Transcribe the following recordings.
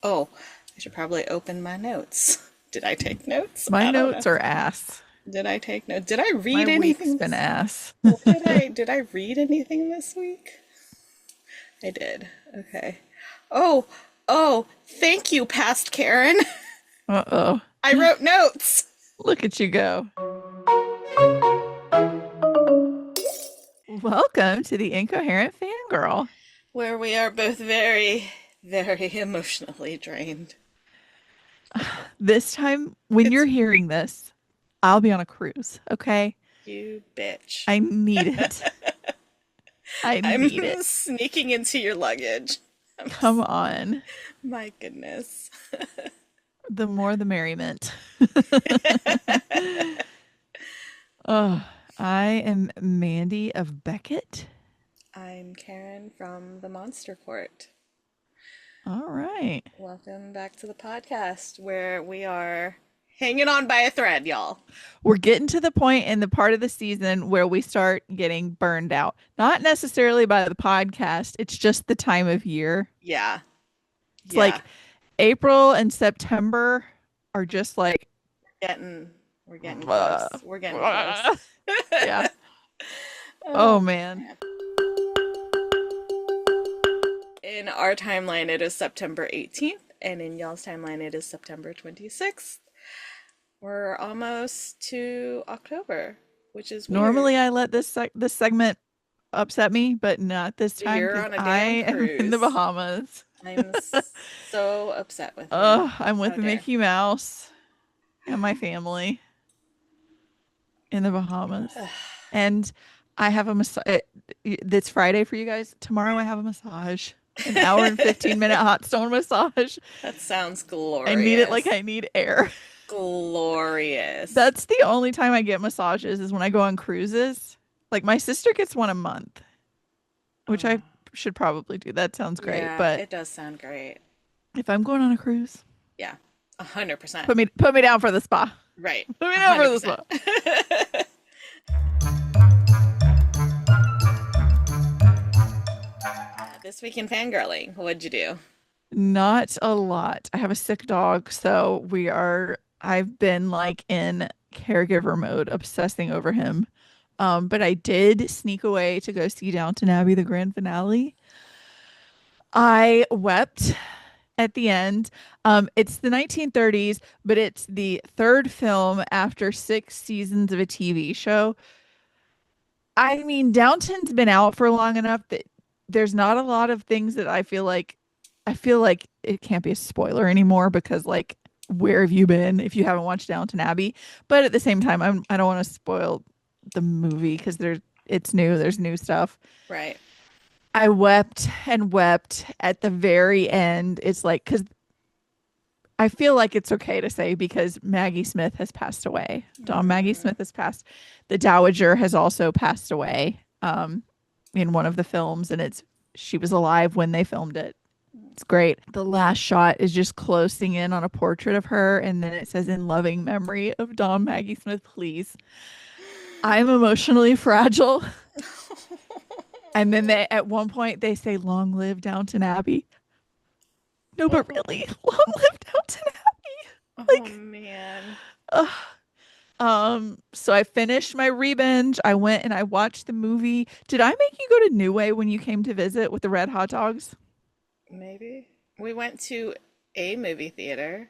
Oh, I should probably open my notes. Did I take notes? My I don't know. notes are ass. Did I take notes? Did I My read week's anything been this? ass. What did I read anything this week? I did. Okay. Oh, oh, thank you, past Karen. Uh-oh. I wrote notes Look at you go. Welcome to the Incoherent Fangirl. where we are both very, very emotionally drained. This time, when It's you're hearing this, I'll be on a cruise, okay? you, bitch. I need it. I I'm need it. sneaking into your luggage. Come on. My goodness. The more the merriment. Oh, I am Mandy of Beckett. I'm Karen from the Monster Court. All right. Welcome back to the podcast where we are hanging on by a thread, y'all. We're getting to the point in the part of the season where we start getting burned out. Not necessarily by the podcast, it's just the time of year. Yeah, It's yeah. like April and September are just like, Getting we're getting close. uh, We're getting close. uh, yeah. Oh Oh, man. man. In our timeline, it is September 18th, and in y'all's timeline, it is September 26th. We're almost to October, which is weird. Normally I let this segment upset me, but not this time You're because on a I damn am in the cruise. Bahamas. I'm so upset with you. I'm with How dare. Mickey Mouse and my family in the Bahamas. And I have a massage. It's Friday for you guys. Tomorrow I have a massage. An hour and 15-minute hot stone massage. That sounds I need it like glorious. I need air. Glorious. That's the only time I get massages is when I go on cruises. Like my sister gets one a month, which Oh, I should probably do. That sounds great. yeah, But it does sound great. if I'm going on a cruise, Yeah, 100%. put me down for the spa. Right, Put me down for the 100%. spa. This week in fangirling, what'd you do? Not a lot. I have a sick dog, so I've been like in caregiver mode, obsessing over him. But I did sneak away to go see Downton Abbey, the grand finale. I wept at the end. It's the 1930s, but it's the third film after 6 seasons of a TV show. I mean, Downton's been out for long enough that there's not a lot of things that I feel like it can't be a spoiler anymore because like where have you been if you haven't watched Downton Abbey? But at the same time, I don't want to spoil the movie because it's new, there's new stuff. Right. I wept and wept at the very end. It's like because I feel like it's okay to say because Maggie Smith has passed away. Dom Maggie Mm, Smith has passed. The Dowager has also passed away in one of the films, and she was alive when they filmed it. It's great. The last shot is just closing in on a portrait of her, and then it says "in loving memory of Dom Maggie Smith." Please, I'm emotionally fragile. And then at one point they say "Long live Downton Abbey." No, but oh, really, long live Downton Abbey. oh Like, man. ugh. So I finished my re-binge. I went and I watched the movie. Did I make you go to New Way when you came to visit with the red hot dogs? Maybe. We went to a movie theater.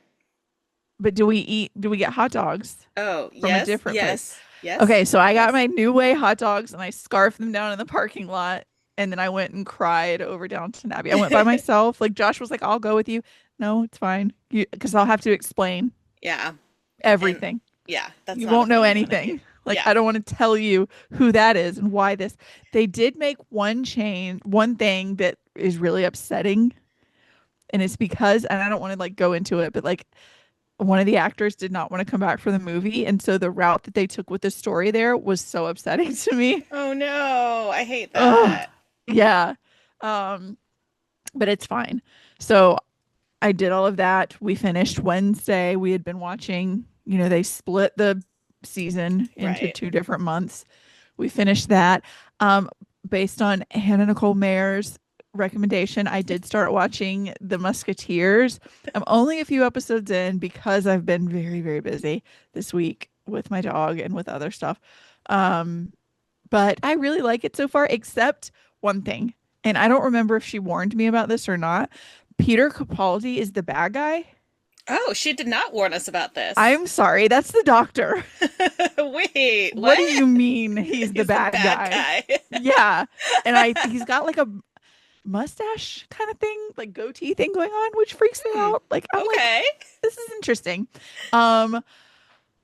But do we get hot dogs Oh, from a yes, different place? yes, yes, Okay, so I got yes. my New Way hot dogs and I scarfed them down in the parking lot. And then I went and cried over Downton Abbey. I went by myself. Like Josh was like, I'll go with you. No, it's fine. Because I'll have to explain Yeah. And everything. yeah, that's You not a won't know thing you want to do. anything. Like Yeah. I don't want to tell you who that is and why this. They did make one thing that is really upsetting. And it's because, and I don't want to like go into it, but like one of the actors did not want to come back for the movie. And so the route that they took with the story there was so upsetting to me. Oh no, I hate Oh, that. yeah. Um, but it's fine. So I did all of that. We finished Wednesday. We had been watching, they split the season into Right. 2 different months. We finished that. Um, Based on Hannah Nicole Mayer's. recommendation. I did start watching The Musketeers. I'm only a few episodes in because I've been very, very busy this week with my dog and with other stuff. Um, but I really like it so far, except one thing. And I don't remember if she warned me about this or not. Peter Capaldi is the bad guy. Oh, she did not warn us about this. I'm sorry, that's the doctor. Wait, What do what? you mean he's the He's the bad bad guy? guy. Yeah. And he's got like a mustache kind of thing, like goatee thing going on, which freaks me Hmm. out. Like I'm like, Okay. this is interesting. Um,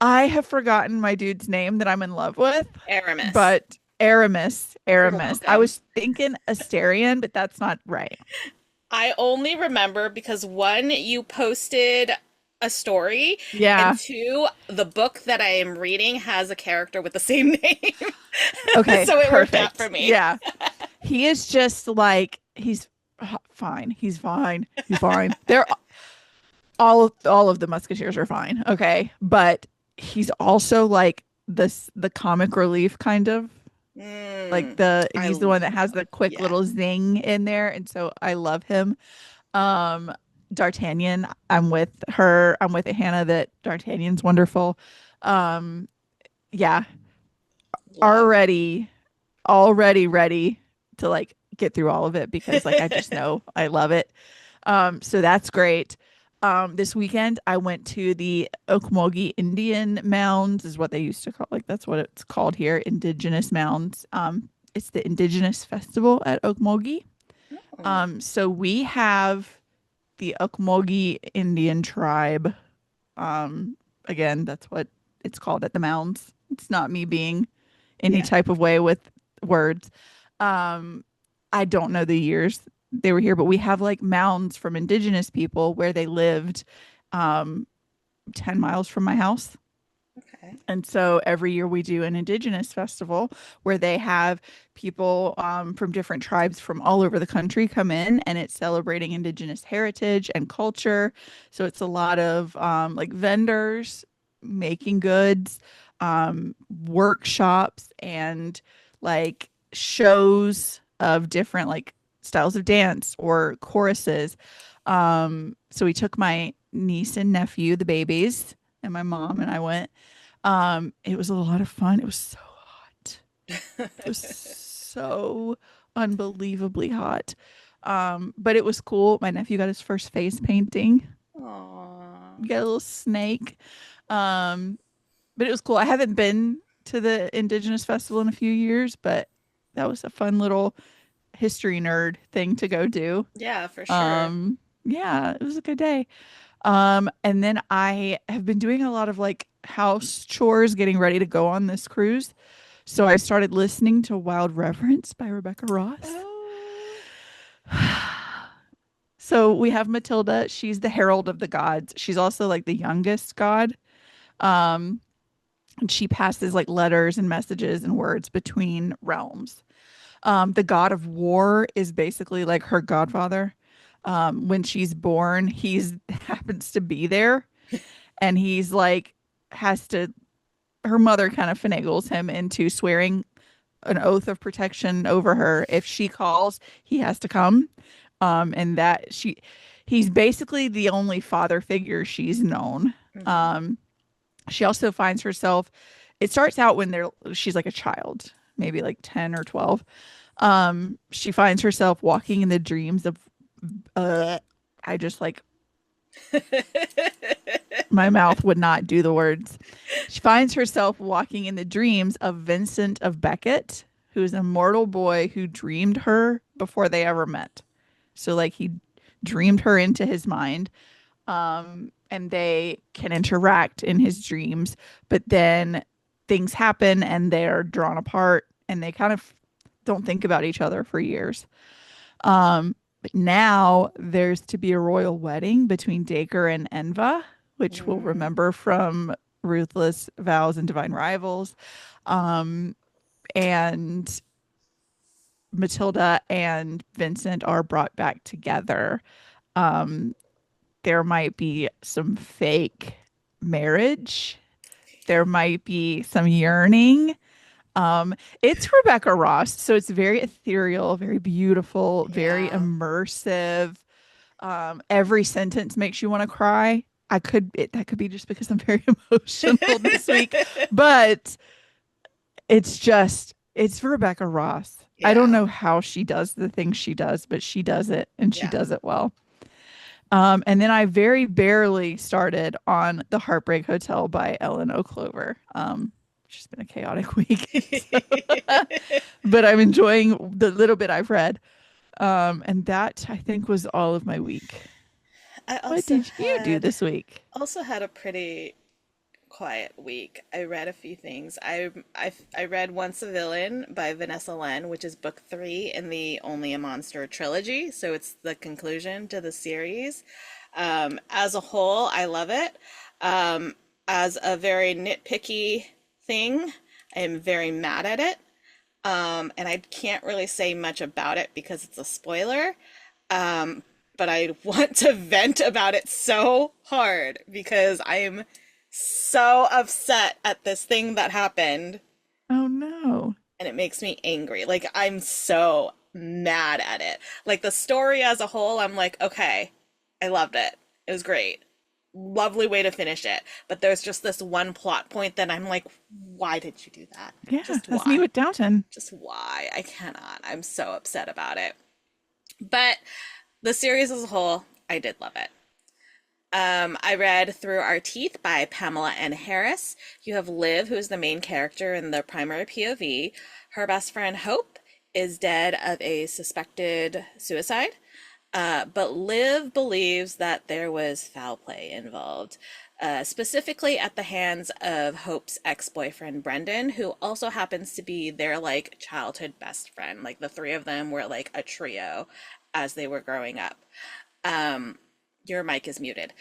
I have forgotten my dude's name that I'm in love with, Aramis. but Aramis, You're Aramis. I welcome. was thinking Asterion, but that's not right. I only remember because one, you posted a story, and Yeah. two, the book that I am reading has a character with the same name. Okay, So it worked out for perfect. me. Yeah. He is just like he's fine. He's fine. He's fine. They're all of the Musketeers are fine. Okay, but he's also like the comic relief kind of like Mm, I he's the one that has love, the quick yeah. little zing in there, and so I love him. Um, D'Artagnan, I'm with her. I'm with Hannah that D'Artagnan's wonderful. Um, yeah, Love. already ready to like get through all of it because like I just know I love it. So that's great. This weekend I went to the Okmulgee Indian Mounds is what they used to call like that's what it's called here, Indigenous Mounds. It's the Indigenous Festival at Okmulgee. Oh, So we have the Okmulgee Indian tribe. Again, that's what it's called at the mounds. It's not me being any yeah. type of way with words. Um, I don't know the years they were here, but we have like mounds from indigenous people where they lived um 10 miles from my house. Okay. And so every year we do an indigenous festival where they have people from different tribes from all over the country come in and it's celebrating indigenous heritage and culture. So it's a lot of like vendors making goods, workshops, and like shows of different like styles of dance or choruses. So we took my niece and nephew, the babies, and my mom and I went. It was a lot of fun. It was so hot. It was so unbelievably hot. But it was cool. My nephew got his first face painting. Aw. He got a little snake. Um, but it was cool. I haven't been to the Indigenous Festival in a few years, but that was a fun little history nerd thing to go do. Yeah, for sure. Um, yeah, it was a good day. And then I have been doing a lot of like house chores getting ready to go on this cruise. So I started listening to Wild Reverence by Rebecca Ross. Oh. So we have Matilda. She's the herald of the gods. She's also like the youngest god. Um, and she passes like letters and messages and words between realms. The god of war is basically like her godfather. When she's born, he's happens to be there and he's like has to her mother kind of finagles him into swearing an oath of protection over her. If she calls, he has to come. And that he's basically the only father figure she's known. Mhm. Um, she also finds herself, it starts out when she's like a child, maybe like 10 or 12. She finds herself walking in the dreams of, uh, I just like, my mouth would not do the words. She finds herself walking in the dreams of Vincent of Beckett, who is a mortal boy who dreamed her before they ever met. So, like, he dreamed her into his mind, and they can interact in his dreams, but then things happen and they're drawn apart and they kind of don't think about each other for years. But now there's to be a royal wedding between Dacre and Enva, which we'll Mm. remember from Ruthless Vows and Divine Rivals. Um, and Matilda and Vincent are brought back together. Um, there might be some fake marriage. There might be some yearning. It's Rebecca Ross, so it's very ethereal, very beautiful, very Yeah. immersive. Every sentence makes you want to cry. That could be just because I'm very emotional this week, but it's Rebecca Ross. I don't Yeah. know how she does the things she does, but she does it and she Yeah. does it well. And then I very barely started on The Heartbreak Hotel by Ellen O'Clover. It's just been a chaotic week. So, but I'm enjoying the little bit I've read. And that I think was all of my week. I What also did you do had this week? also had a pretty quiet week. I read a few things. I read Once a Villain by Vanessa Len, which is book three in the Only a Monster trilogy. So it's the conclusion to the series. As a whole, I love it. Um, as a very nitpicky thing, I am very mad at it. And I can't really say much about it because it's a spoiler. Um, but I want to vent about it so hard because I'm so upset at this thing that happened Oh no. and it makes me angry. Like, I'm so mad at it. Like, the story as a whole, I'm like, okay, I loved it. It was great. Lovely way to finish it. But there's just this one plot point that I'm like, why did you do that? Yeah, Just that's me why? with Downton. Just why? I cannot. I'm so upset about it. But the series as a whole, I did love it. I read Through Our Teeth by Pamela N. Harris. You have Liv, who is the main character in the primary POV. Her best friend Hope is dead of a suspected suicide, but Liv believes that there was foul play involved, specifically at the hands of Hope's ex-boyfriend Brendan, who also happens to be their like childhood best friend. Like the three of them were like a trio as they were growing up. Um, your mic is muted.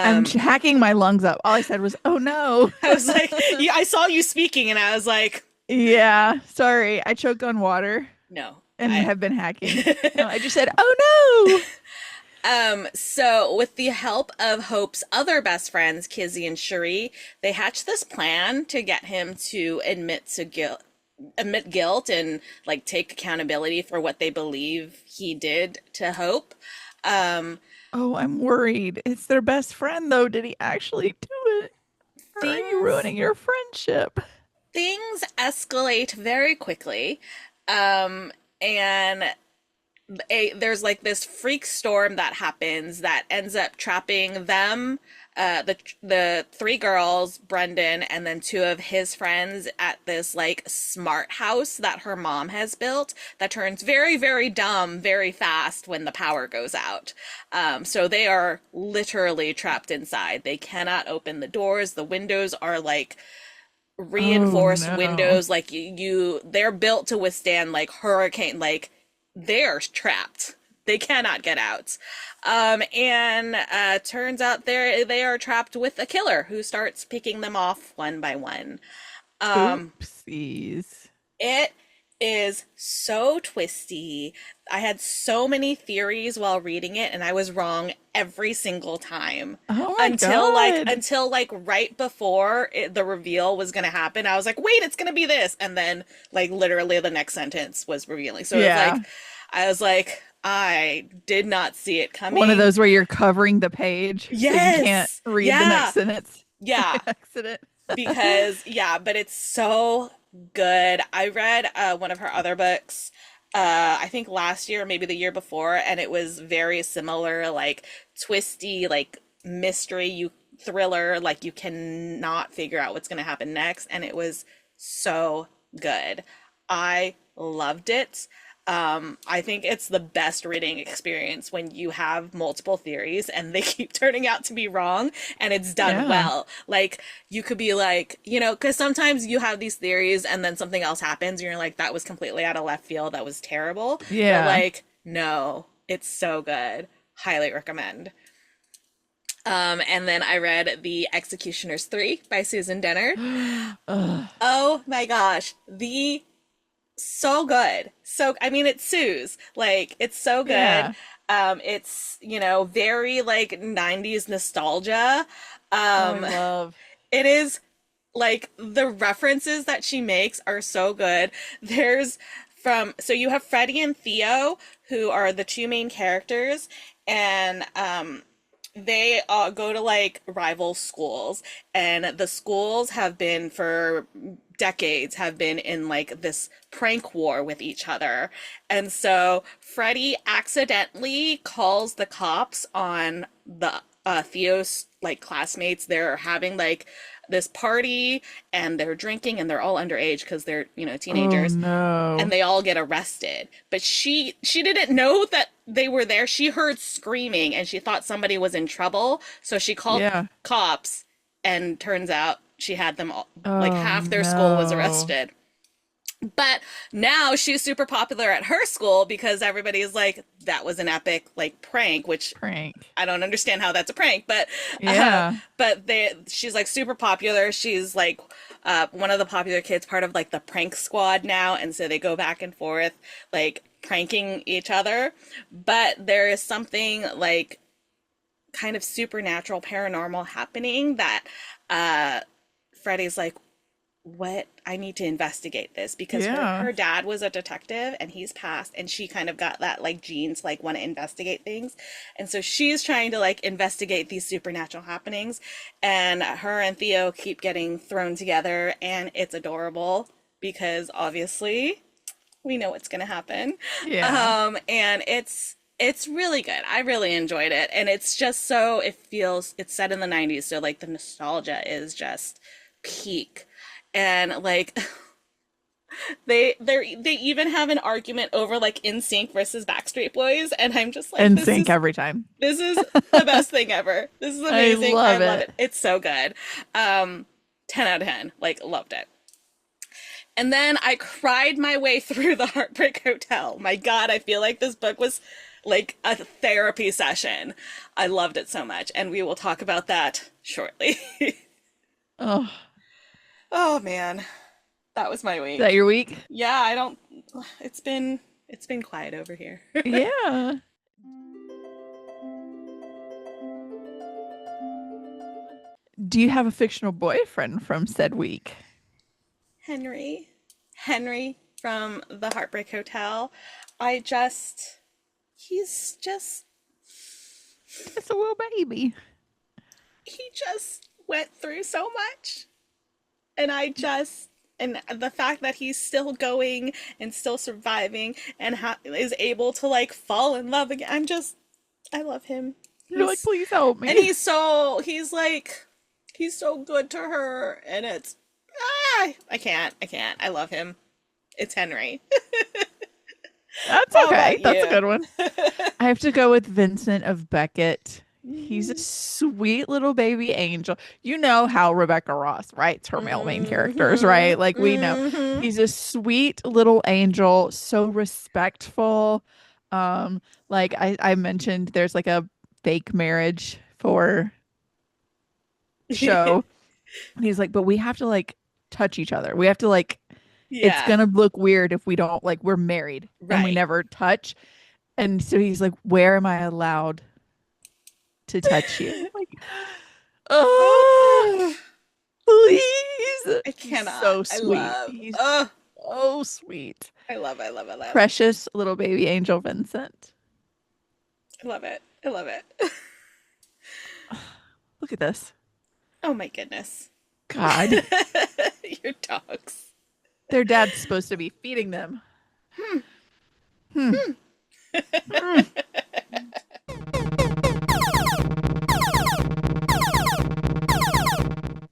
I'm Um, hacking my lungs up. All I said was, "Oh no." I was like, yeah, I saw you speaking, and I was like, Yeah, sorry. I choked on water no, and I. have been hacking. No, I just said, "Oh So with the help of Hope's other best friends, Kizzy and Cherie, they hatch this plan to get him to admit guilt and like take accountability for what they believe he did to Hope. Um, no." Oh, I'm worried. It's their best friend though. Did he actually do it? Or are you things ruining your friendship? things escalate very quickly. And there's like this freak storm that happens that ends up trapping them, the three girls, Brendan, and then two of his friends at this like smart house that her mom has built that turns very, very dumb very fast when the power goes out. So they are literally trapped inside. They cannot open the doors. The windows are like Oh reinforced no. windows, like they're built to withstand like hurricane, like they're trapped. They cannot get out. And turns out they are trapped with a killer who starts picking them off one by one. Um, Oopsies. it is so twisty. I had so many theories while reading it, and I was wrong every single time Oh my God. until like right before the reveal was gonna happen. I was like, wait, it's gonna be this, and then like literally the next sentence was revealing. So it was like, Yeah. I was like, I did not see it One of coming. those where you're covering the page so you can't Yes, read the next yeah, sentence by yeah. accident. Because yeah, but it's so good. I read one of her other books I think last year, maybe the year before, and it was very similar, like twisty, like mystery you thriller, like you cannot figure out what's going to happen next, and it was so good. I loved it. I think it's the best reading experience when you have multiple theories and they keep turning out to be wrong and it's done Yeah. well. Like, you could be like, because sometimes you have these theories and then something else happens and you're like, that was completely out of left field. That was terrible. But, Yeah. like, no, it's so good. Highly recommend. And then I read The Executioners 3 by Susan Dennard. Ugh. Oh my gosh. The so good. So I mean it's Sue's. Like it's so good. Yeah. It's, very like 90s nostalgia. Oh, I Um love. it is Like the references that she makes are so good. There's so you have Freddie and Theo, who are the two main characters, and they go to like rival schools, and the schools have been for decades have been in like this prank war with each other. And so Freddie accidentally calls the cops on the Theo's like classmates. They're having like this party and they're drinking and they're all underage because they're, Oh teenagers, and no. they all get arrested. But she didn't know that they were there. She heard screaming and she thought somebody was in trouble, so she called Yeah. cops, and turns out she had them all, like Oh half their school was no. arrested. But now she's super popular at her school because everybody's like, that was an epic like prank, which Prank. I don't understand how that's a prank, uh, Yeah. but she's like super popular. She's like one of the popular kids, part of like the prank squad now, and so they go back and forth like pranking each other. But there is something like kind of supernatural, paranormal happening that uh Freddie's like, what, I need to investigate this because Yeah. her dad was a detective and he's passed, and she kind of got that like gene to like want to investigate things. And so she's trying to like investigate these supernatural happenings, and her and Theo keep getting thrown together, and it's adorable because obviously we know what's going to happen. Yeah. And it's really good. I really enjoyed it, and it's just so, it's set in the 90s, so like the nostalgia is just peak. And like they even have an argument over like NSYNC versus Backstreet Boys, and I'm just like, And sync every time. this is the best thing ever. This is I amazing. I love love it. it. It's so good. 10 out of 10. Like, loved it. And then I cried my way through The Heartbreak Hotel. My God, I feel like this book was like a therapy session. I loved it so much, and we will talk about that shortly. Oh, is Oh man, that was my that week. your week? Yeah, I don't it's been quiet over here. Yeah. Do you have a fictional boyfriend from said week? Henry. Henry from The Heartbreak Hotel. I just he's just It's a little baby. he just went through so much. And and the fact that he's still going and still surviving and is able to like fall in love again. I love him. You're like, He's please help and me. he's so good to her, and it's I can't. I love him. It's Henry. That's How okay. about That's a you? good one. I have to go with Vincent of Beckett. He's a sweet little baby angel. You know how Rebecca Ross writes her male main characters, Mm-hmm. right? Like we know. Mm-hmm. He's a sweet little angel, so respectful. Like I mentioned, there's like a fake marriage for show. And he's like, but we have to like touch each other. We have to like, it's Yeah. gonna look weird if we don't like we're married and we Right. never touch. And so he's like, where am I allowed to touch you? I'm like, oh, Oh, please. I He's cannot. so I sweet. love. He's Oh, so sweet. I love. I love. I love. Precious little baby angel Vincent. I love it. I love it. Look at this. Oh my goodness. God. Your dogs. Their dad's supposed to be feeding them. Hmm. Hmm.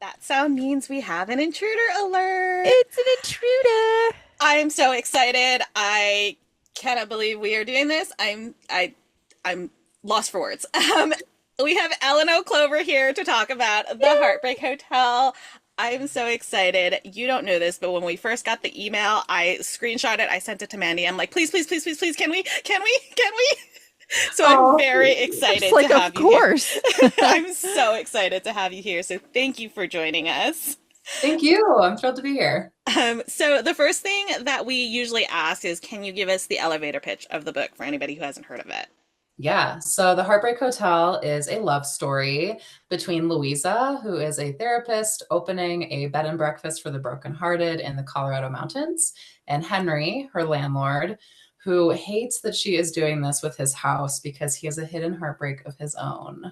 That sound means we have an intruder alert. It's an intruder. I'm so excited. I cannot believe we are doing this. I'm lost for words. We have Ellen O'Clover here to talk about The Heartbreak Hotel. I'm so excited. You don't know this, but when we first got the email, I screenshot it. I sent it to Mandy. I'm like, please, please, please, please, please, can we? Can we? Can we? So I'm Oh, very Just excited to like, of have you here. course. I'm so excited to have you here. So thank you for joining us. thank you. I'm thrilled to be here. So the first thing that we usually ask is, can you give us the elevator pitch of the book for anybody who hasn't heard of it? Yeah, so The Heartbreak Hotel is a love story between Louisa, who is a therapist opening a bed and breakfast for the brokenhearted in the Colorado mountains, and Henry, her landlord, who hates that she is doing this with his house because he has a hidden heartbreak of his own.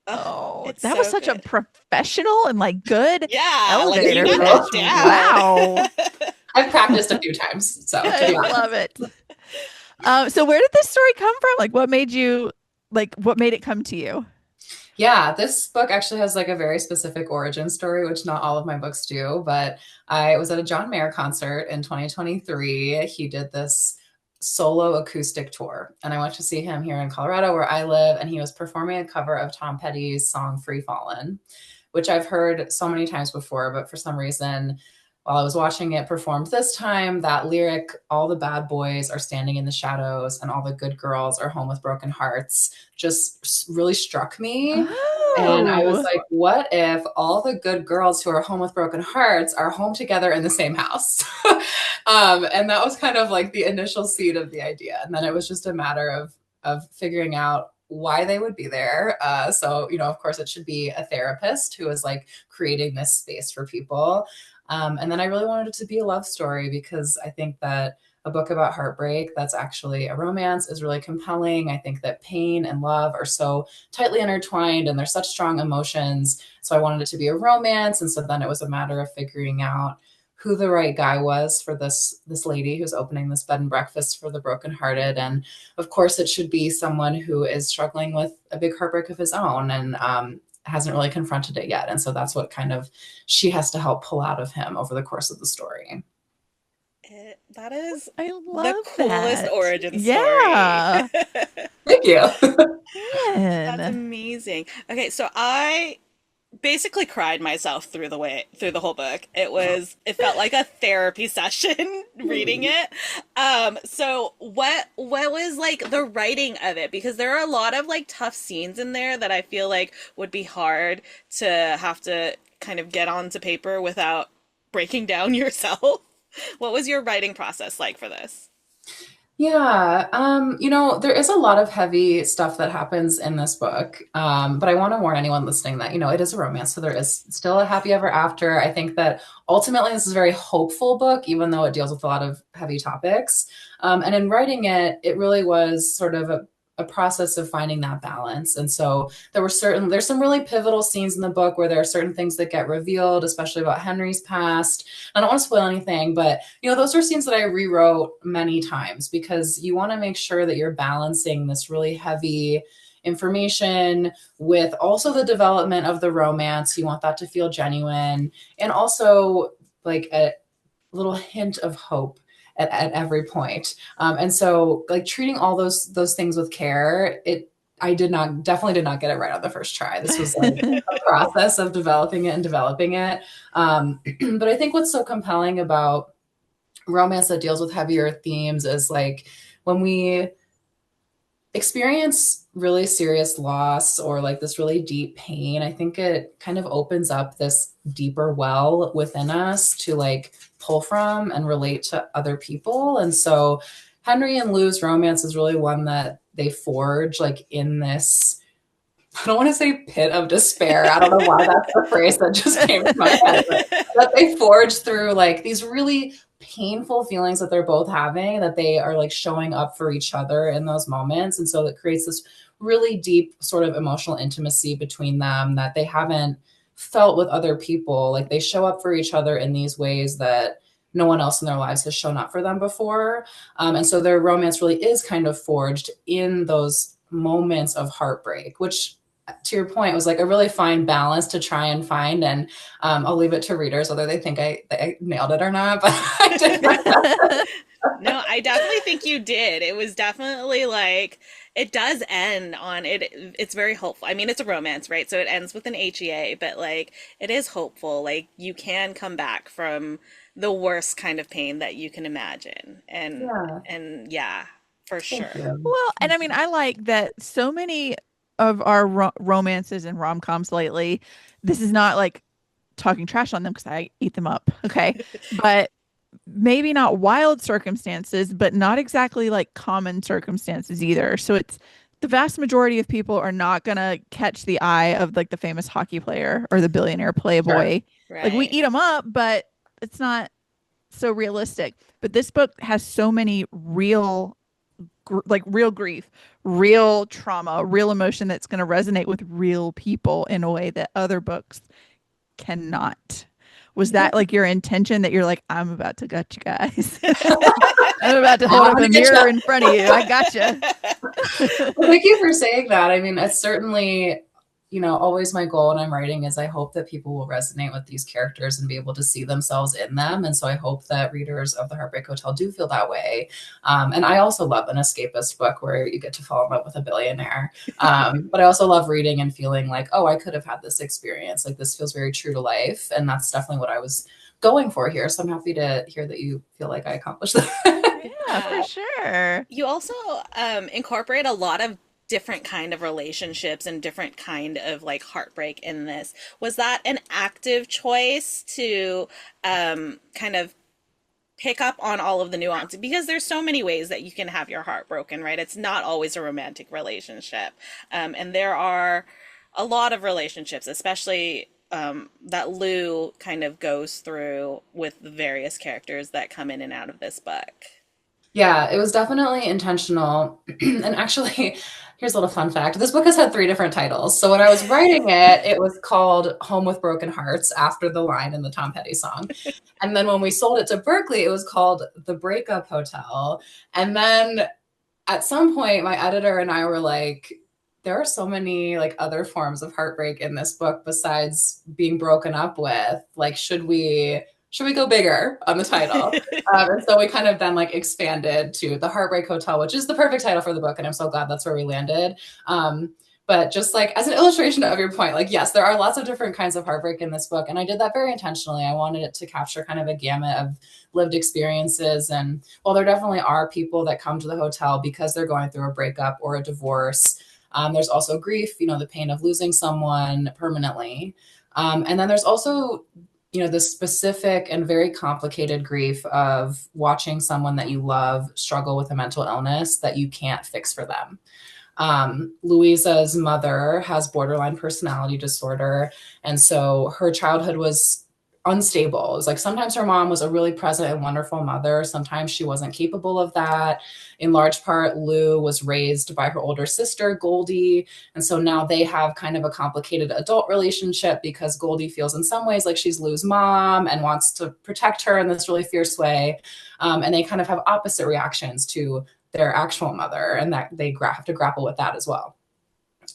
Oh, Oh, it's that was so such a good. professional and like good Yeah, like you Thank elevator got you. that pitch. Wow. down. I've practiced a few times, so to I be honest. love it. So where did this story come from? Like what made you what made it come to you? Yeah, this book actually has like a very specific origin story, which not all of my books do. But I was at a John Mayer concert in 2023. He did this solo acoustic tour, and I went to see him here in Colorado, where I live. And he was performing a cover of Tom Petty's song Free Fallin', which I've heard so many times before. But for some reason, while I was watching it performed this time, that lyric, all the bad boys are standing in the shadows and all the good girls are home with broken hearts, just really struck me. And I was Oh. like, what if all the good girls who are home with broken hearts are home together in the same house? And that was kind of like the initial seed of the idea. And then it was just a matter of figuring out why they would be there. So, of course, it should be a therapist who is like creating this space for people. And then I really wanted it to be a love story because I think that a book about heartbreak that's actually a romance is really compelling. I think that pain and love are so tightly intertwined and they're such strong emotions. So I wanted it to be a romance. And so then it was a matter of figuring out who the right guy was for this lady who's opening this bed and breakfast for the brokenhearted. And of course, it should be someone who is struggling with a big heartbreak of his own and hasn't really confronted it yet. And so that's what kind of she has to help pull out of him over the course of the story. That is I the love coolest that. origin story. Yeah. Thank you. That's Man. amazing. Okay, so I basically cried myself through the whole book. It felt like a therapy session reading it. So what was like the writing of it? Because there are a lot of like tough scenes in there that I feel like would be hard to have to kind of get onto paper without breaking down yourself. What was your writing process like for this? Yeah, there is a lot of heavy stuff that happens in this book. But I want to warn anyone listening that, it is a romance, so there is still a happy ever after. I think that ultimately this is a very hopeful book, even though it deals with a lot of heavy topics. And in writing it, it really was sort of a process of finding that balance. And so there's some really pivotal scenes in the book where there are certain things that get revealed, especially about Henry's past. I don't want to spoil anything, but those are scenes that I rewrote many times because you want to make sure that you're balancing this really heavy information with also the development of the romance. You want that to feel genuine and also like a little hint of hope at every point. And so like treating all those things with care, I definitely did not get it right on the first try. This was like a process of developing it and developing it. But I think what's so compelling about romance that deals with heavier themes is like when we experience really serious loss or like this really deep pain, I think it kind of opens up this deeper well within us to like pull from and relate to other people. And so Henry and Lou's romance is really one that they forge like in this, I don't want to say pit of despair. I don't know why that's the phrase that just came to my head, but that they forge through like these really painful feelings that they're both having, that they are like showing up for each other in those moments. And so it creates this really deep sort of emotional intimacy between them that they haven't felt with other people. Like they show up for each other in these ways that no one else in their lives has shown up for them before. And so their romance really is kind of forged in those moments of heartbreak, which to your point was like a really fine balance to try and find. And I'll leave it to readers whether they think I nailed it or not, but I did my best. No, I definitely think you did. It was definitely like it does end on it. It's very hopeful. I mean, it's a romance, right? So it ends with an HEA, but like it is hopeful. Like you can come back from the worst kind of pain that you can imagine. Yeah, And yeah, for thank sure. you. Well, and I mean, I like that so many of our romances and rom-coms lately. This is not like talking trash on them because I eat them up. Okay. But maybe not wild circumstances, but not exactly like common circumstances either. So it's the vast majority of people are not gonna catch the eye of like the famous hockey player or the billionaire Sure. playboy. Like we Right. eat them up, but it's not so realistic. But this book has so many real like real grief, real trauma, real emotion that's going to resonate with real people in a way that other books cannot. Was Yeah. that like your intention that you're like, I'm about to gut you guys? I'm about to hold I'm up gonna a get mirror you. in front of you. I gotcha. Well, thank you for saying that. I mean, it's certainly, always my goal when I'm writing is I hope that people will resonate with these characters and be able to see themselves in them. And so I hope that readers of The Heartbreak Hotel do feel that way. And I also love an escapist book where you get to fall in love with a billionaire. But I also love reading and feeling like, oh, I could have had this experience. Like this feels very true to life. And that's definitely what I was going for here. So I'm happy to hear that you feel like I accomplished that. Yeah, for sure. You also incorporate a lot of different kind of relationships and different kind of like heartbreak in this. Was that an active choice to kind of pick up on all of the nuance? Because there's so many ways that you can have your heart broken, right? It's not always a romantic relationship. And there are a lot of relationships, especially that Lou kind of goes through with the various characters that come in and out of this book. Yeah, it was definitely intentional. And actually, here's a little fun fact. This book has had three different titles. So when I was writing it, it was called Home with Broken Hearts after the line in the Tom Petty song. And then when we sold it to Berkeley, it was called The Breakup Hotel. And then at some point, my editor and I were like, there are so many like other forms of heartbreak in this book besides being broken up with. Like, should we go bigger on the title? And so we kind of then like expanded to The Heartbreak Hotel, which is the perfect title for the book. And I'm so glad that's where we landed. But just like as an illustration of your point, like, yes, there are lots of different kinds of heartbreak in this book. And I did that very intentionally. I wanted it to capture kind of a gamut of lived experiences. And while there definitely are people that come to the hotel because they're going through a breakup or a divorce, there's also grief, the pain of losing someone permanently. And then there's also the specific and very complicated grief of watching someone that you love struggle with a mental illness that you can't fix for them. Louisa's mother has borderline personality disorder. And so her childhood was unstable. It was like sometimes her mom was a really present and wonderful mother. Sometimes she wasn't capable of that. In large part, Lou was raised by her older sister, Goldie. And so now they have kind of a complicated adult relationship because Goldie feels in some ways like she's Lou's mom and wants to protect her in this really fierce way. And they kind of have opposite reactions to their actual mother, and that they have to grapple with that as well.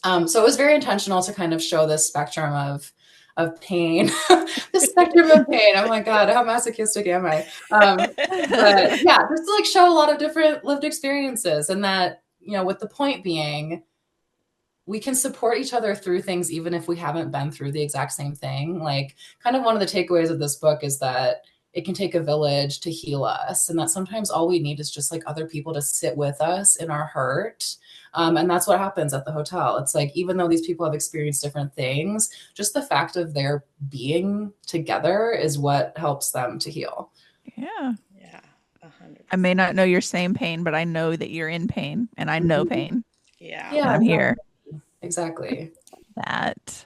So it was very intentional to kind of show this spectrum of pain, the spectrum of pain. Oh my God, how masochistic am I? But yeah, just to like show a lot of different lived experiences, and that, with the point being, we can support each other through things even if we haven't been through the exact same thing. Like, kind of one of the takeaways of this book is that it can take a village to heal us, and that sometimes all we need is just like other people to sit with us in our hurt. And that's what happens at the hotel. It's like, even though these people have experienced different things, just the fact of their being together is what helps them to heal. Yeah. Yeah, I may not know your same pain, but I know that you're in pain and I know pain. yeah. And Yeah, I'm here. exactly. That.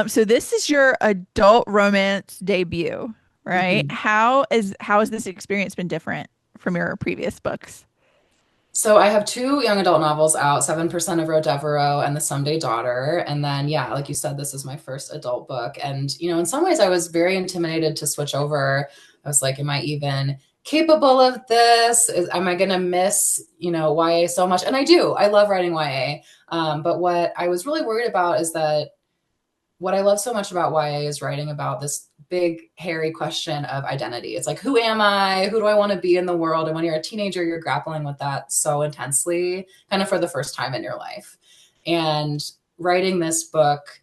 So this is your adult romance debut, right? Mhm. How has this experience been different from your previous books? So I have two young adult novels out, 7% of Roe Devereaux and The Someday Daughter. And then, yeah, like you said, this is my first adult book. And, in some ways I was very intimidated to switch over. I was like, am I even capable of this? Am I going to miss, YA so much? And I do. I love writing YA. But what I was really worried about is that what I love so much about YA is writing about this big, hairy question of identity. It's like, who am I? Who do I want to be in the world? And when you're a teenager, you're grappling with that so intensely, kind of for the first time in your life. And writing this book,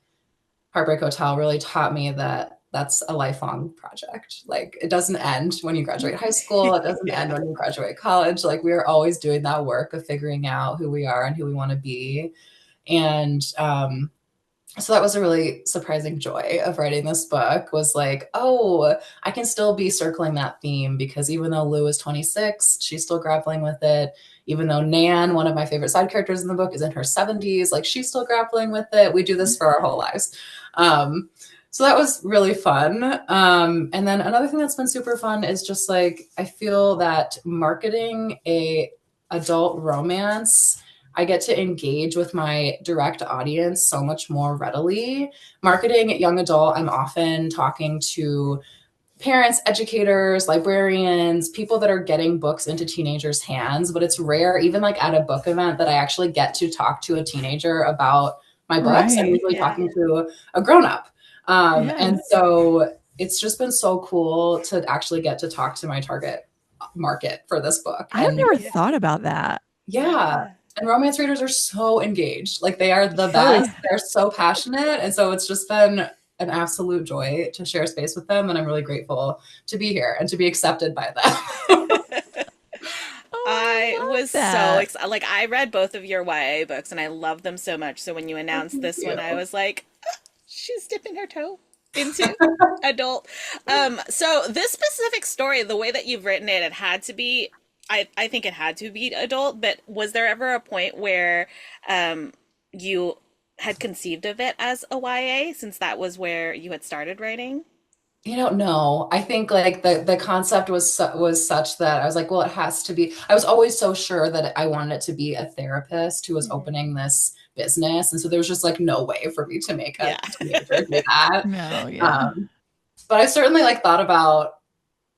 Heartbreak Hotel, really taught me that that's a lifelong project. Like, it doesn't end when you graduate high school. It doesn't end when you graduate college. Like, we are always doing that work of figuring out who we are and who we want to be. And So that was a really surprising joy of writing this book, was like, oh, I can still be circling that theme, because even though Lou is 26, she's still grappling with it. Even though Nan, one of my favorite side characters in the book, is in her 70s, like she's still grappling with it. We do this for our whole lives. Um, so that was really fun. And then another thing that's been super fun is just like, I feel that marketing a adult romance, I get to engage with my direct audience so much more readily. Marketing young adult, I'm often talking to parents, educators, librarians, people that are getting books into teenagers' hands, but it's rare, even like at a book event, that I actually get to talk to a teenager about my books. I'm Right. usually Yeah. talking to a grown up. Yeah. And so it's just been so cool to actually get to talk to my target market for this book. I've And never Yeah. thought about that. yeah. Yeah. And romance readers are so engaged. Like they are the Oh, best. They're so passionate. And so it's just been an absolute joy to share space with them. And I'm really grateful to be here and to be accepted by them. oh, I I love was so that. excited. Like, I read both of your YA books and I love them so much. So when you Oh, announced thank this one, I you. was like, "Ah, she's dipping her toe into adult." So this specific story, the way that you've written it, it had to be, I think it had to be adult, but was there ever a point where you had conceived of it as a YA since that was where you had started writing? No. I think like the concept was such that I was like, well, it has to be. I was always so sure that I wanted it to be a therapist who was Mhm. opening this business, and so there was just like no way for me to make a Yeah. teenager do that. No, yeah. Um, but I certainly like thought about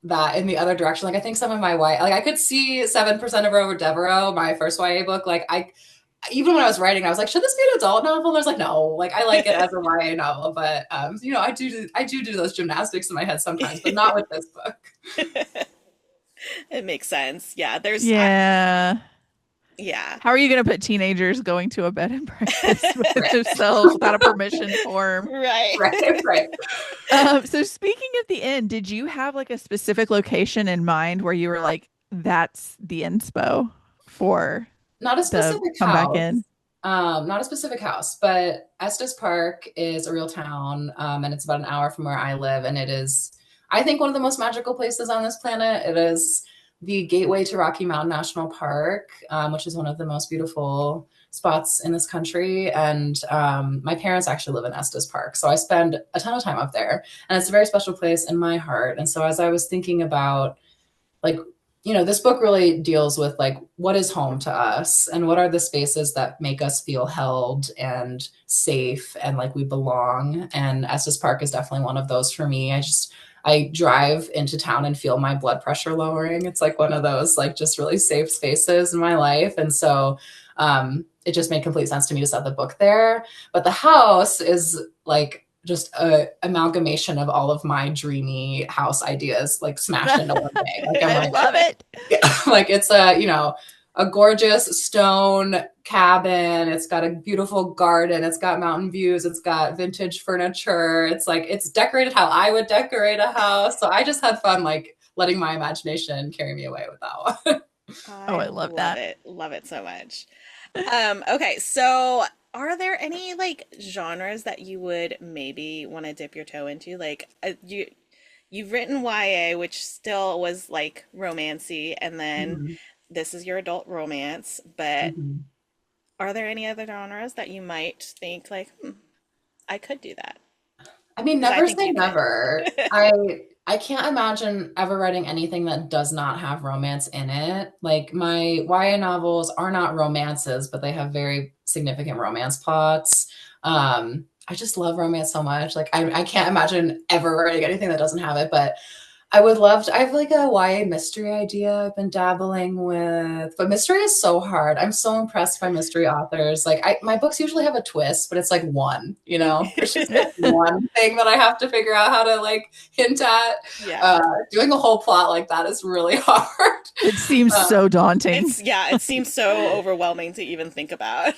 that in the other direction. Like I think some of my like I could see 7% of Rover Devereaux, my first YA book. Like I even when I was writing, I was like, should this be an adult novel? And I was like, no, like I like it as a YA novel, but I do those gymnastics in my head sometimes, but not with this book. It makes sense. Yeah, Yeah. yeah. How are you going to put teenagers going to a bed and breakfast with themselves without a permission form? Right. Right, right. So speaking of the end, did you have like a specific location in mind where you were like, that's the inspo for Not a the specific comeback house. in? Not a specific house, but Estes Park is a real town, and it's about an hour from where I live, and it is, I think, one of the most magical places on this planet. It is the gateway to Rocky Mountain National Park, which is one of the most beautiful spots in this country. And my parents actually live in Estes Park, so I spend a ton of time up there, and it's a very special place in my heart. And so as I was thinking about like this book really deals with like what is home to us and what are the spaces that make us feel held and safe and like we belong, and Estes Park is definitely one of those for me. I drive into town and feel my blood pressure lowering. It's like one of those like just really safe spaces in my life. And so it just made complete sense to me to set the book there. But the house is like just a amalgamation of all of my dreamy house ideas like smashed into one thing. Like I'm I like, love it. like it's a gorgeous stone cabin. It's got a beautiful garden. It's got mountain views. It's got vintage furniture. It's like it's decorated how I would decorate a house. So I just had fun like letting my imagination carry me away with that one. Oh, I I love love that. it. Love it so much. Okay, so are there any like genres that you would maybe want to dip your toe into? Like you've written YA, which still was like romancy, and then Mhm. this is your adult romance, but Mhm. are there any other genres that you might think like, I could do that? I mean, Because I never think say you could. never. I can't imagine ever writing anything that does not have romance in it. Like my YA novels are not romances, but they have very significant romance plots. I just love romance so much. Like I can't imagine ever writing anything that doesn't have it, but I would love to. I have like a YA mystery idea I've been dabbling with, but mystery is so hard. I'm so impressed by mystery authors. Like my books usually have a twist, but it's like one, there's just like one thing that I have to figure out how to like hint at. Yeah. Uh, Doing a whole plot like that is really hard. It seems Uh, so daunting. It's yeah, it seems so overwhelming to even think about.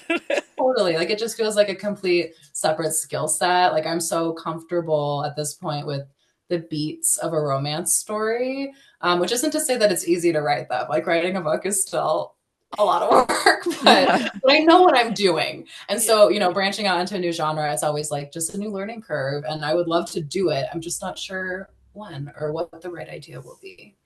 Totally. Like it just feels like a complete separate skill set. Like I'm so comfortable at this point with the beats of a romance story, which isn't to say that it's easy to write them. Like writing a book is still a lot of work, Yeah. but I know what I'm doing. And so, branching out into a new genre is always like just a new learning curve. And I would love to do it. I'm just not sure when or what the right idea will be.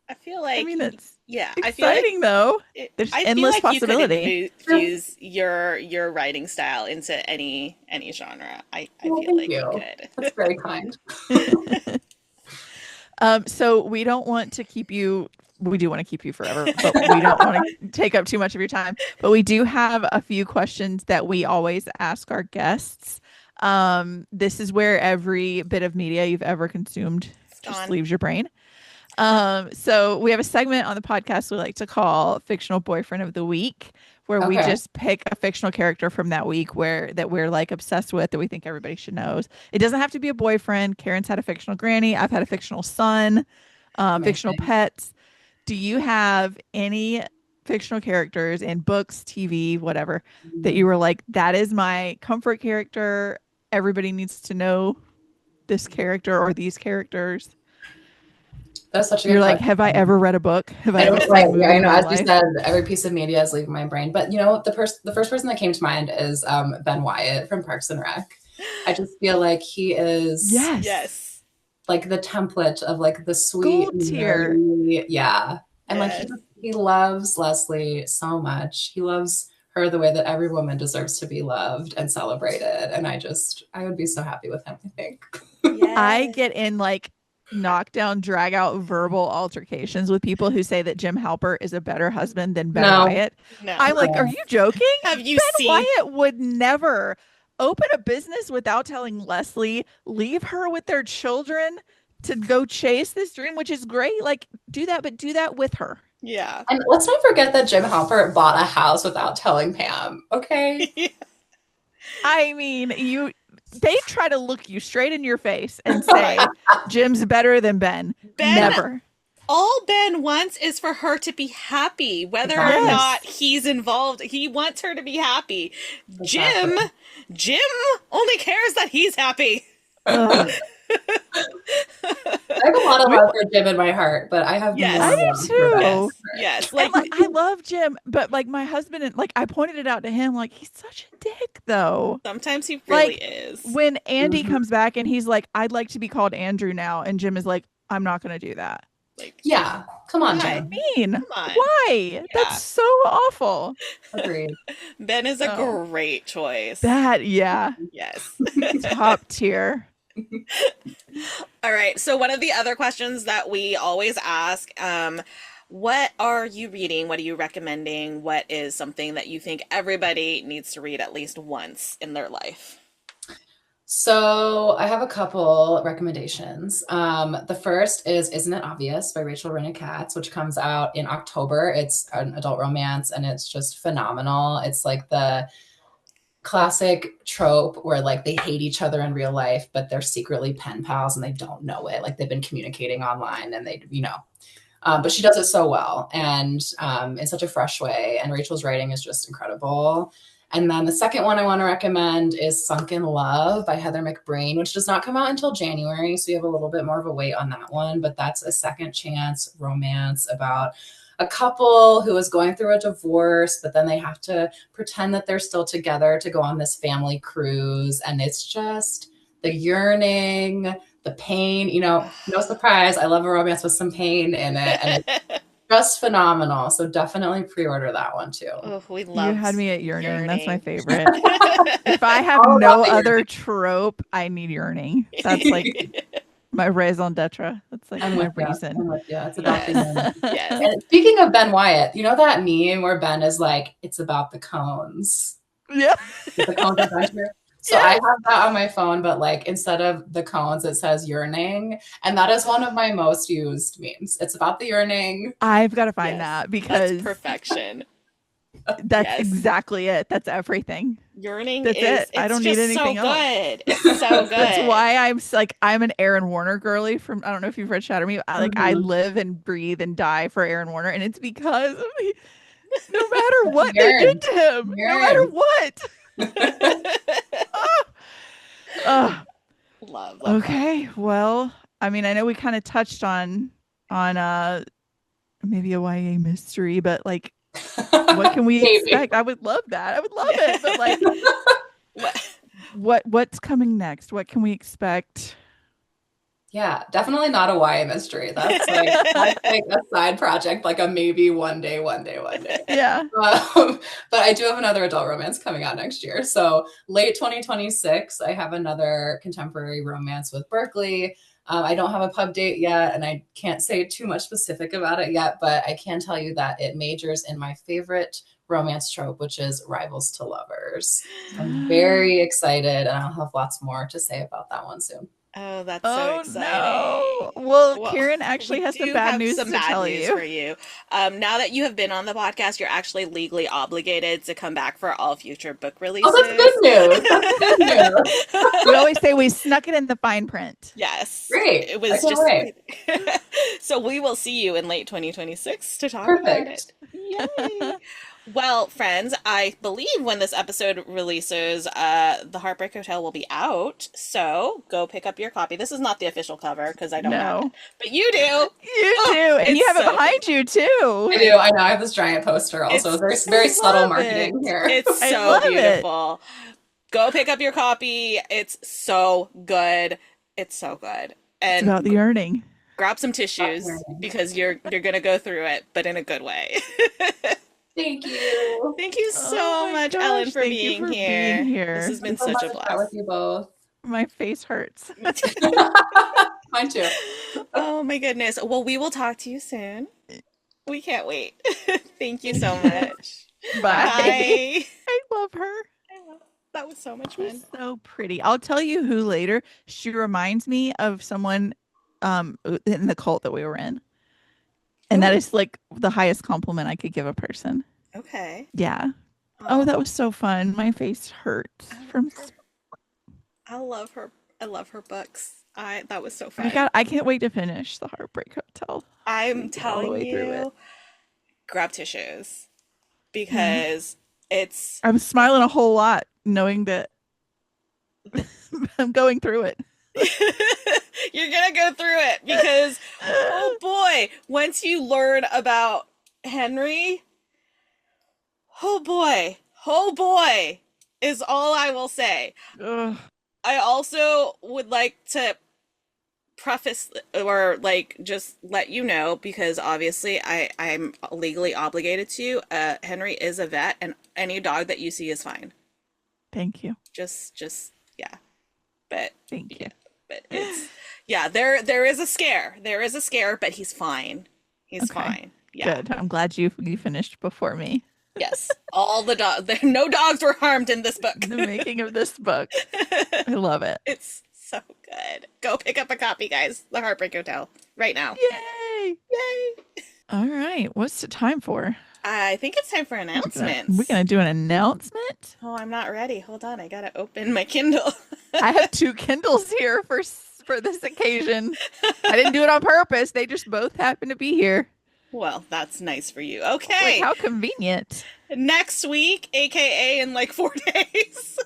I feel I like, mean, it's yeah, exciting though. There's I feel endless like you could possibility. fuse your writing style into any genre. I Well, feel thank like you you. could. That's very kind. So we don't want to keep you, we do want to keep you forever, but we don't want to take up too much of your time. But we do have a few questions that we always ask our guests. This is where every bit of media you've ever consumed It's just gone. leaves your brain. So we have a segment on the podcast we like to call Fictional Boyfriend of the Week, where we Okay. just pick a fictional character from that week that we're like obsessed with that we think everybody should know. It doesn't have to be a boyfriend. Karen's had a fictional granny. I've had a fictional son, fictional Amazing. pets. Do you have any fictional characters in books, TV, whatever, that you were like, that is my comfort character? Everybody needs to know this character or these characters. That's such a You're good like, have I question. ever read a book? Have I I ever don't seen right. a Yeah, movie I in know. my As you life? said, every piece of media is leaving my brain. But the first person that came to mind is Ben Wyatt from Parks and Rec. I just feel like he is Yes. Yes. like the template of like the sweet, Gold tier. nerdy, yeah. And like Yes. he loves Leslie so much. He loves her the way that every woman deserves to be loved and celebrated. And I would be so happy with him, I think. I Yes. get in like knockdown, drag out verbal altercations with people who say that Jim Halpert is a better husband than Ben No, Wyatt. No. I'm like, are no. you joking? Have you Ben seen Wyatt would never open a business without telling Leslie, leave her with their children to go chase this dream, which is great. Like, do that, but do that with her. Yeah. And let's not forget that Jim Halpert bought a house without telling Pam. Okay. I mean, they try to look you straight in your face and say Jim's better than Ben. Ben, Never. all Ben wants is for her to be happy, whether or Exactly. not he's involved. He wants her to be happy. Exactly. Jim only cares that he's happy. Ugh. I have a lot of love for Jim in my heart, but I have Yes. more I do love for Ben. too. Yes. Like, Like, I love Jim, but like my husband and like I pointed it out to him, like he's such a dick though. sometimes he really Like is. when Andy Mhm. comes back and he's like, I'd like to be called Andrew now, and Jim is like, I'm not gonna do that. Like, Yeah. Come on, Why? Jim. Mean. come on. Why? Yeah. That's so awful. Agreed. Ben is a Oh. great choice. That yeah. Yes. Top tier. All right. So one of the other questions that we always ask, what are you reading? What are you recommending? What is something that you think everybody needs to read at least once in their life? So I have a couple recommendations. The first is Isn't It Obvious by Rachel Renee Katz, which comes out in October. It's an adult romance and it's just phenomenal. It's like the classic trope where like they hate each other in real life, but they're secretly pen pals and they don't know it. Like they've been communicating online and but she does it so well and in such a fresh way. And Rachel's writing is just incredible. And then the second one I want to recommend is Sunken Love by Heather McBrain, which does not come out until January. So you have a little bit more of a wait on that one, but that's a second chance romance about a couple who is going through a divorce, but then they have to pretend that they're still together to go on this family cruise. And it's just the yearning, the pain, no surprise. I love a romance with some pain in it. And it's just phenomenal. So definitely pre-order that one too. Oh, we You love had me at yearning. That's my yearning. favorite. If I have All no about other trope, I need yearning. That's like my raison d'etre. That's like I'm my with you. reason. I'm with you. It's about the yearning. Yes. And speaking of Ben Wyatt, you know that meme where Ben is like, it's about the cones. Yeah. The cones adventure. So I have that on my phone, but like instead of the cones, it says yearning. And that is one of my most used memes. It's about the yearning. I've got to find Yes. that because That's perfection. that's Yes. exactly it. That's everything. Yearning That's is it. I it's don't need just anything so else. good. It's so good. That's why I'm an Aaron Warner girly from I don't know if you've read Shatter Me. I live and breathe and die for Aaron Warner, and it's because of no matter what they did to him, no matter what. Love Okay, well, I mean, I know we kind of touched on maybe a YA mystery, but like, what can we Maybe. expect? I would love that. I would love it, but like, what's coming next? What can we expect? Yeah, definitely not a YA mystery. That's like a side project, like a maybe one day. Yeah. But I do have another adult romance coming out next year. So late 2026, I have another contemporary romance with Berkeley. I don't have a pub date yet, and I can't say too much specific about it yet, but I can tell you that it majors in my favorite romance trope, which is rivals to lovers. So I'm very excited, and I'll have lots more to say about that one soon. Oh, that's so Oh exciting. no. Well, Well, Kieran actually we has some do bad have news some to bad tell news you. for you. Now that you have been on the podcast, you're actually legally obligated to come back for all future book releases. Oh, that's good news. That's good news. We always say we snuck it in the fine print. Yes. Great. It was I can't just wait. so we will see you in late 2026 to talk about it. Perfect. Yay. Well, friends, I believe when this episode releases, The Heartbreak Hotel will be out. So go pick up your copy. This is not the official cover because I don't have it, No. but you do. You do. And you it's have it so behind you too. I do. I know. I have this giant poster also. It's- Very I subtle love marketing it. here. It's I so love it. beautiful. Go pick up your copy. It's so good. It's so good. It's And about the earning. grab some tissues Fascinating. because you're gonna go through it, but in a good way. Thank you. Thank you so Oh my much, gosh, Ellen, for thank you being for here. being here. This has been It's so such a fun to chat with blast. you both. My face hurts. Mine too. Oh my goodness. Well, we will talk to you soon. We can't wait. Thank you so much. Bye. Bye. I love her. That was so much She's fun. so pretty. I'll tell you who later. She reminds me of someone in the cult that we were in. And that Ooh. is like the highest compliment I could give a person. Okay. Yeah. Oh, that was so fun. My face hurts from I love her. I love her books. That was so I fun. got I can't wait to finish The Heartbreak Hotel. I'm Get all the telling way through you, it. grab tissues because it's I'm smiling a whole lot knowing that I'm going through it. you're gonna go through it because oh boy, once you learn about Henry, oh boy, is all I will say. Ugh. I also would like to preface or like just let you know because obviously I'm legally obligated to. Henry is a vet, and any dog that you see is fine. Thank you. Just yeah, but Thank you. but it's yeah. There is a scare. There is a scare, but he's fine. He's Okay. fine. Yeah. Good. I'm glad you finished before me. Yes. All the dogs. No dogs were harmed in this book. The making of this book. I love it. It's so good. Go pick up a copy, guys. The Heartbreak Hotel right now. Yay! Yay! All right. What's the time for? I think it's time for announcements. We're gonna do an announcement. Oh, I'm not ready. Hold on. I gotta open my Kindle. I have two Kindles here for this occasion. I didn't do it on purpose. They just both happen to be here. Well, that's nice for you. Like, Okay. how convenient. Next week, aka in like 4 days,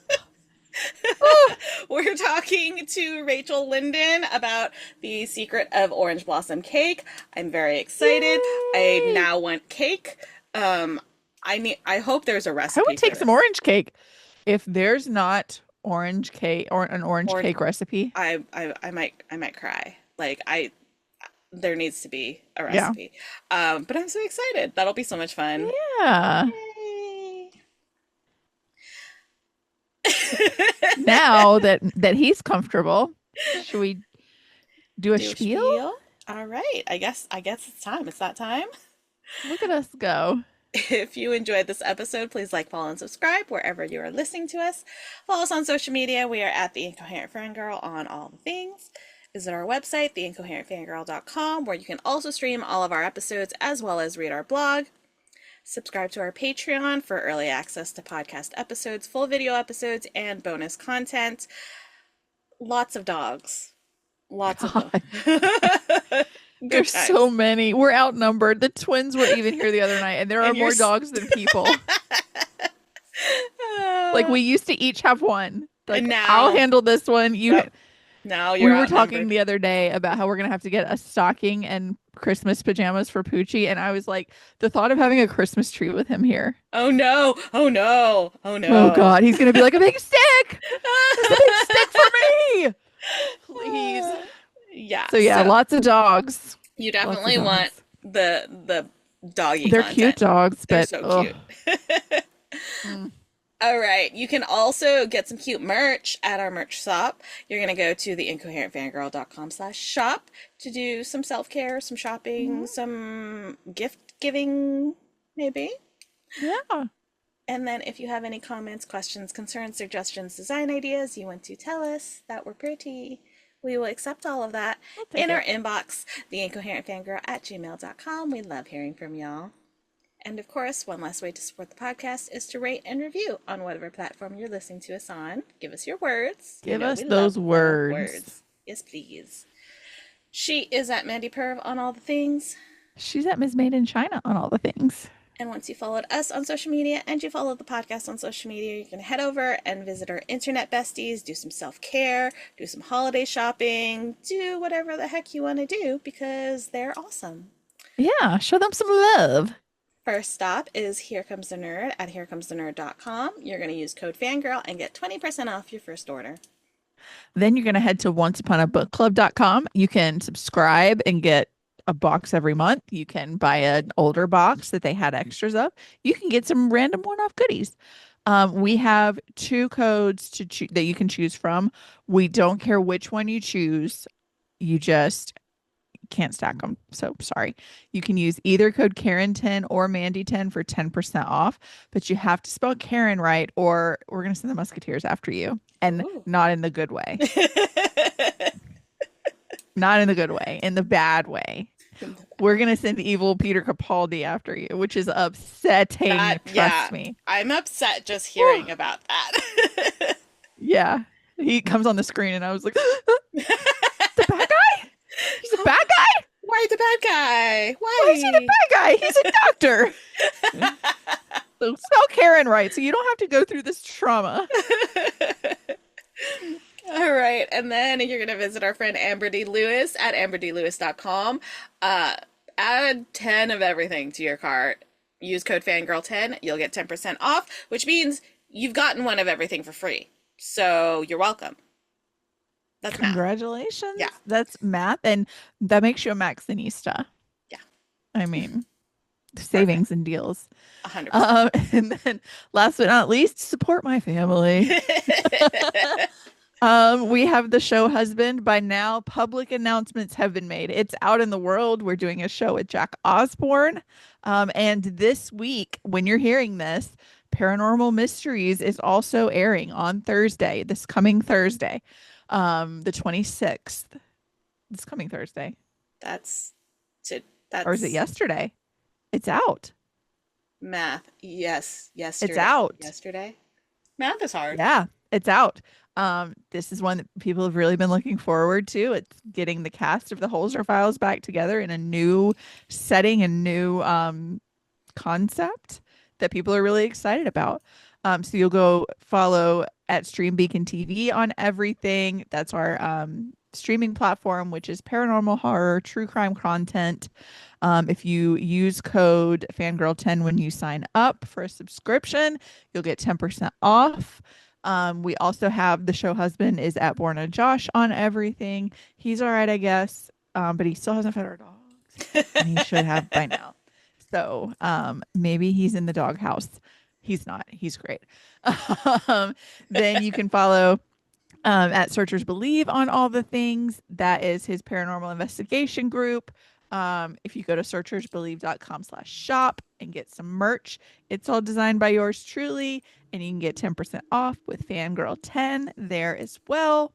we're talking to Rachel Linden about The Secret of Orange Blossom Cake. I'm very excited. I Yay! now want cake. I hope there's a recipe. I would take for some this. orange cake. If there's not orange cake or an orange cake recipe, I might cry. Like there needs to be a Yeah. recipe. But I'm so excited. That'll be so much fun. yeah. Yay. Now that he's comfortable, should we do a Do a spiel? All right. I guess it's time. It's that time. Look at us go. If you enjoyed this episode, please like, follow, and subscribe wherever you are listening to us. Follow us on social media. We are at The Incoherent Fangirl on all the things. Visit our website, theincoherentfangirl.com, where you can also stream all of our episodes as well as read our blog. Subscribe to our Patreon for early access to podcast episodes, full video episodes, and bonus content. Lots of dogs. Lots of them. Good There's times. so many. We're outnumbered. The twins were even here the other night, and there are And you're more s- dogs than people. Like we used to each have one. Like And now- I'll handle this one. You Yep. Now We you're were talking outnumbered. the other day about how we're gonna have to get a stocking and Christmas pajamas for Poochie, and I was like, the thought of having a Christmas tree with him here. Oh no. Oh no. Oh Oh no. God, he's gonna be like a big stick. There's a big stick for me, please. Yeah, So yeah, so lots of dogs. you Lots of definitely want dogs. the doggy They're cute content. dogs, They're but so oh, cute. mm. All right. You can also get some cute merch at our merch shop. You're going to go to theincoherentfangirl.com/shop to do some self-care, some shopping, Mhm. some gift giving, maybe. Yeah. And then if you have any comments, questions, concerns, suggestions, design ideas you want to tell us that we're pretty, we will accept all of that I'll take in our it. inbox, theincoherentfangirl@gmail.com. We love hearing from y'all. And of course, one last way to support the podcast is to rate and review on whatever platform you're listening to us on. Give us your words. You Give know us we those love words. words. Yes, please. She is at Mandy Perv on all the things. She's at Ms. Made in China on all the things. And once you followed us on social media and you follow the podcast on social media, you can head over and visit our internet besties, do some self-care, do some holiday shopping, do whatever the heck you want to do because they're awesome. Yeah, show them some love. First stop is Here Comes the Nerd at herecomesthenerd.com. You're going to use code FANGIRL and get 20% off your first order. Then you're going to head to onceuponabookclub.com. You can subscribe and get a box every month. You can buy an older box that they had extras of. You can get some random one-off goodies. We have 2 codes that you can choose from. We don't care which one you choose. You just can't stack them. So sorry. You can use either code Karen10 or Mandy10 for 10% off, but you have to spell Karen right or we're going to send the Musketeers after you. And Ooh. not in the good way. Not in the good way, in the bad way. We're going to send evil Peter Capaldi after you, which is upsetting. Trust me. I'm upset just hearing about that. Yeah. He comes on the screen and I was like, the bad guy? He's a bad guy? Why the bad guy? Why is he the bad guy? He's a doctor. So spell Karen right so you don't have to go through this trauma. All right. And then you're going to visit our friend Amber D. Lewis at amberdlewis.com. Add 10 of everything to your cart. Use code FANGIRL10. You'll get 10% off, which means you've gotten one of everything for free. So you're welcome. That's math. Congratulations. Yeah. That's math. And that makes you a Maxinista. Yeah. I mean, savings and deals. 100%. And then last but not least, support my family. We have the show Husband. By now, public announcements have been made. It's out in the world. We're doing a show with Jack Osborne. And this week, when you're hearing this, Paranormal Mysteries is also airing on Thursday, this coming Thursday, the 26th. This coming Thursday. That's Or is it yesterday? It's out. math. Yes. Yesterday. It's out. Yesterday. Math is hard. Yeah, it's out. This is one that people have really been looking forward to. It's getting the cast of the Holzer Files back together in a new setting and new concept that people are really excited about. So you'll go follow at Stream Beacon TV on everything. That's our streaming platform, which is paranormal horror, true crime content. If you use code Fangirl10 when you sign up for a subscription, you'll get 10% off. We also have the show Husband is at Borna Josh on everything. He's all right, I guess, but he still hasn't fed our dogs, and he should have by now. So maybe he's in the doghouse. He's not. He's great. Then you can follow at Searchers Believe on all the things. That is his paranormal investigation group. If you go to searchersbelieve.com/shop and get some merch, it's all designed by yours truly, and you can get 10% off with Fangirl10 there as well.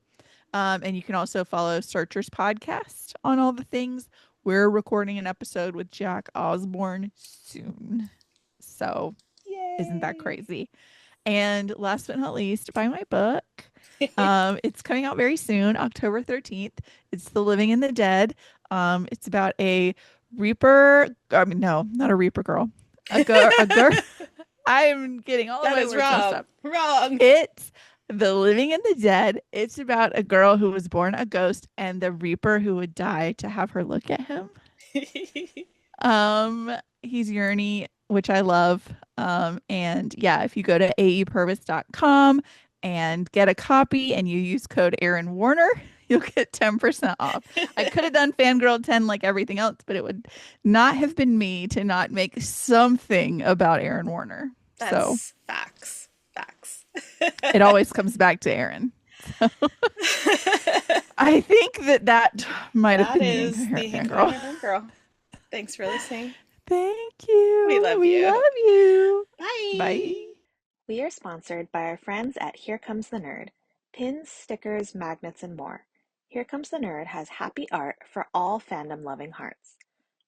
And you can also follow Searchers Podcast on all the things. We're recording an episode with Jack Osborne soon. So Yay. isn't that crazy? And last but not least, buy my book. It's coming out very soon, October 13th. It's The Living and the Dead. It's about a Reaper. I mean, no, not a Reaper girl. A girl. I'm getting all That of my is words messed wrong. up. Wrong. It's The Living and the Dead. It's about a girl who was born a ghost and the Reaper who would die to have her look at him. He's Yurney, which I love. And yeah, if you go to aepurvis.com and get a copy and you use code Aaron Warner, you'll get 10% off. I could have done Fangirl 10 like everything else, but it would not have been me to not make something about Aaron Warner. So That's facts. Facts. it always comes back to Aaron. So I think that might have That been is me, the Aaron Hank Girl. Warner Girl. Thanks for listening. Thank you. We love We you. love you. Bye. Bye. We are sponsored by our friends at Here Comes the Nerd. Pins, stickers, magnets, and more. Here Comes the Nerd has happy art for all fandom-loving hearts.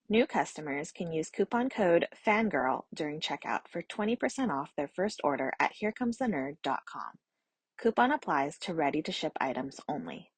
New customers can use coupon code FANGIRL during checkout for 20% off their first order at HereComesTheNerd.com. Coupon applies to ready-to-ship items only.